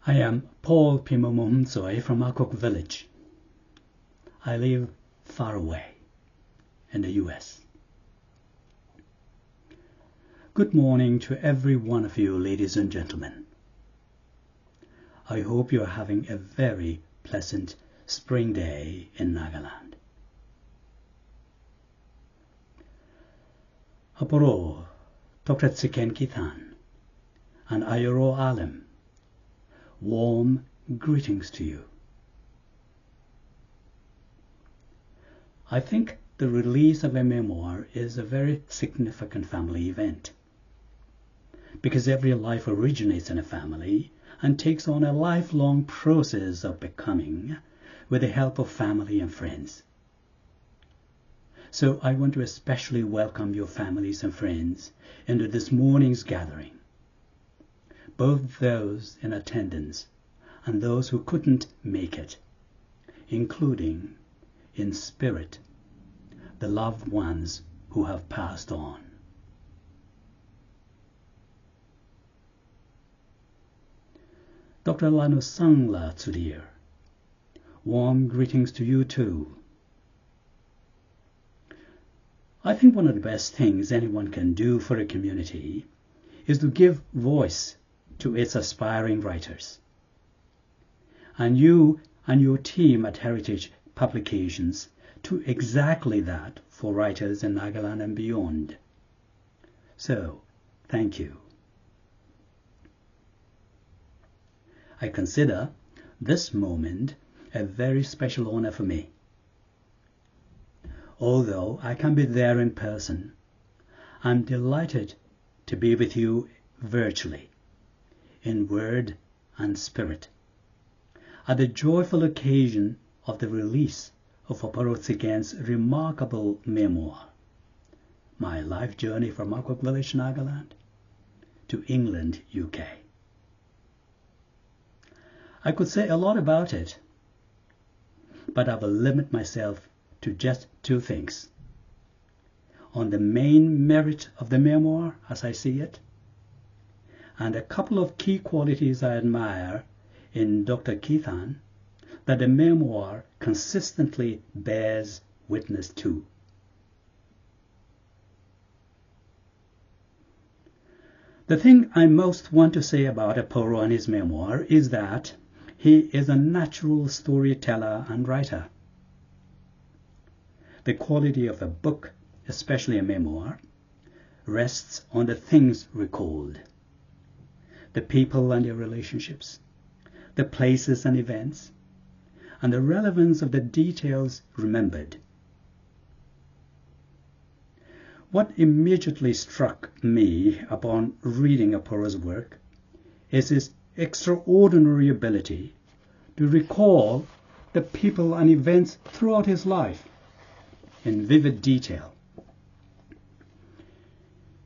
I am Paul Pimomo from Akuk Village. I live far away in the US. Good morning to every one of you, ladies and gentlemen. I hope you are having a very pleasant spring day in Nagaland. Aporo, Dr. Kithan, and Ayoro Alim, warm greetings to you. I think the release of a memoir is a very significant family event, because every life originates in a family and takes on a lifelong process of becoming with the help of family and friends. So I want to especially welcome your families and friends into this morning's gathering, both those in attendance and those who couldn't make it, including, in spirit, the loved ones who have passed on. Dr. Lano Sangla Tsudir, warm greetings to you too. I think one of the best things anyone can do for a community is to give voice to its aspiring writers. And you and your team at Heritage Publications do exactly that for writers in Nagaland and beyond. So, thank you. I consider this moment a very special honor for me. Although I can't be there in person, I'm delighted to be with you virtually, in word and spirit, at the joyful occasion of the release of Aporo Tsikan's remarkable memoir, My Life Journey from Akuk Village, Nagaland, to England, UK. I could say a lot about it, but I will limit myself to just two things. On the main merit of the memoir, as I see it, and a couple of key qualities I admire in Dr. Kithan that the memoir consistently bears witness to. The thing I most want to say about Aporo and his memoir is that he is a natural storyteller and writer. The quality of a book, especially a memoir, rests on the things recalled, the people and their relationships, the places and events, and the relevance of the details remembered. What immediately struck me upon reading Aporo's work is his extraordinary ability to recall the people and events throughout his life in vivid detail.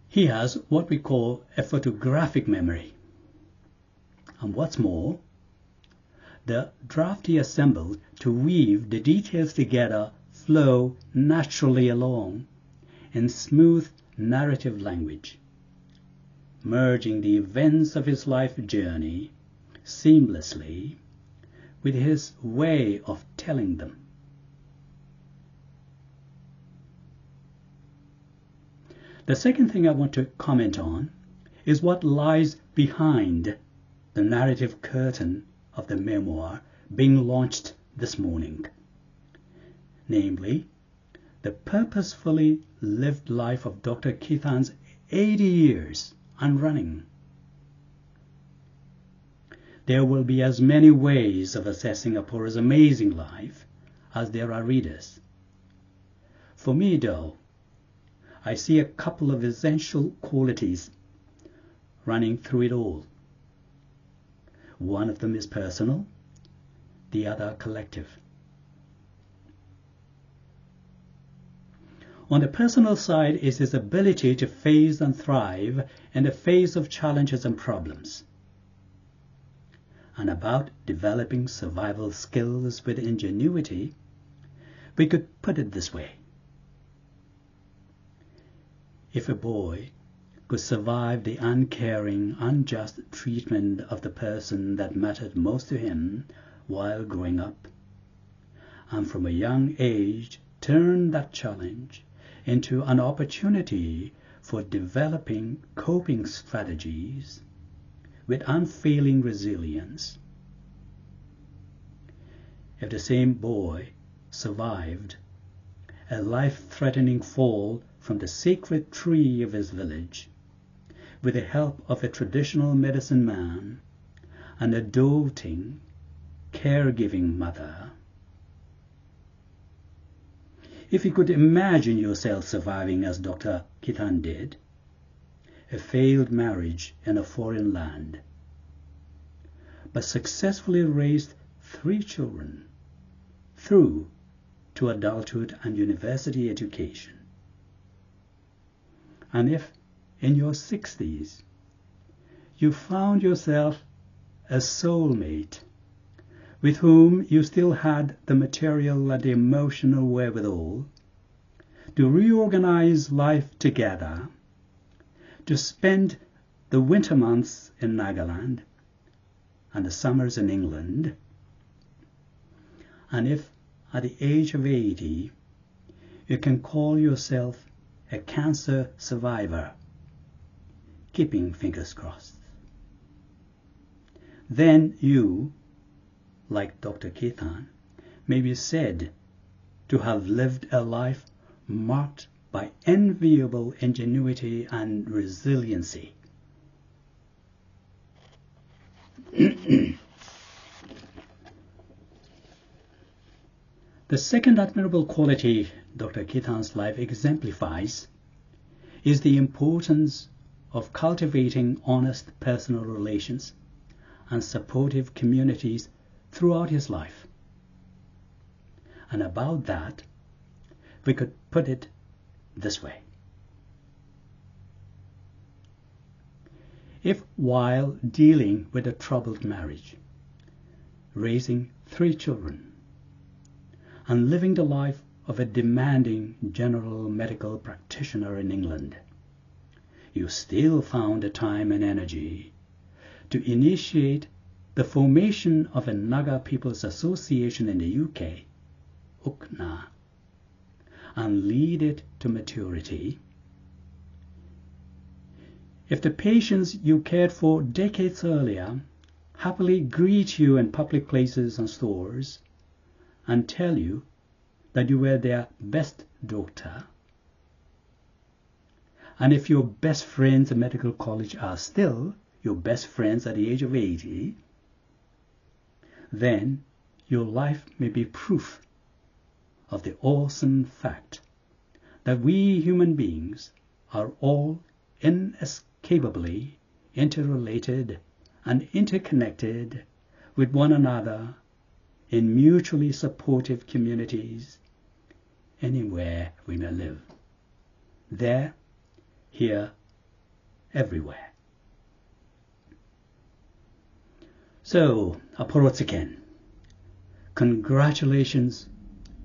He has what we call a photographic memory. And what's more, the draft he assembled to weave the details together flow naturally along in smooth narrative language, merging the events of his life journey seamlessly with his way of telling them. The second thing I want to comment on is what lies behind the narrative curtain of the memoir being launched this morning, namely, the purposefully lived life of Dr. Kithan's 80 years and running. There will be as many ways of assessing Aporo's amazing life as there are readers. For me, though, I see a couple of essential qualities running through it all. One of them is personal, the other collective. On the personal side is his ability to face and thrive in the face of challenges and problems, and about developing survival skills with ingenuity, we could put it this way. If a boy could survive the uncaring, unjust treatment of the person that mattered most to him while growing up, and from a young age turned that challenge into an opportunity for developing coping strategies with unfailing resilience. If the same boy survived a life-threatening fall from the sacred tree of his village with the help of a traditional medicine man and a doting, caregiving mother, if you could imagine yourself surviving as Dr. Kithan did, a failed marriage in a foreign land, but successfully raised 3 children through to adulthood and university education, and if in your 60s you found yourself a soulmate with whom you still had the material and the emotional wherewithal to reorganize life together, to spend the winter months in Nagaland and the summers in England, and if at the age of 80 you can call yourself a cancer survivor, keeping fingers crossed, then you, like Dr. Kithan, may be said to have lived a life marked by enviable ingenuity and resiliency. The second admirable quality Dr. Kithan's life exemplifies is the importance of cultivating honest personal relations and supportive communities throughout his life. And about that, we could put it this way. If while dealing with a troubled marriage, raising 3 children, and living the life of a demanding general medical practitioner in England, you still found the time and energy to initiate the formation of a Naga People's Association in the UK, UKNA, and lead it to maturity, if the patients you cared for decades earlier happily greet you in public places and stores and tell you that you were their best doctor, and if your best friends at medical college are still your best friends at the age of 80, then your life may be proof of the awesome fact that we human beings are all inescapably interrelated and interconnected with one another in mutually supportive communities anywhere we may live. There, here, everywhere. So, Aporotsiken, congratulations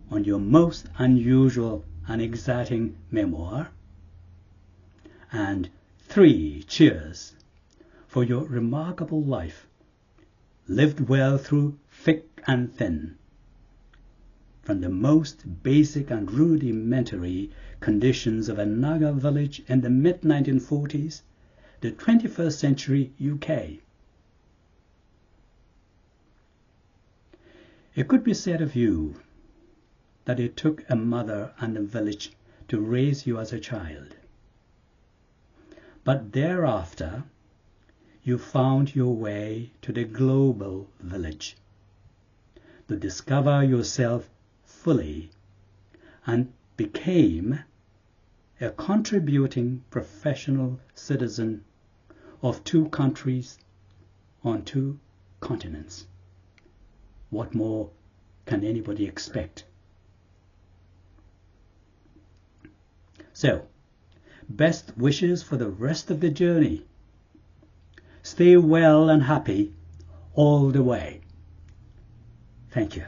on your most unusual and exciting memoir, and 3 cheers for your remarkable life, lived well through thick and thin, from the most basic and rudimentary conditions of a Naga village in the mid-1940s, the 21st century UK. It could be said of you that it took a mother and a village to raise you as a child. But thereafter, you found your way to the global village, to discover yourself fully, and became a contributing professional citizen of 2 countries on 2 continents. What more can anybody expect? So, best wishes for the rest of the journey. Stay well and happy all the way. Thank you.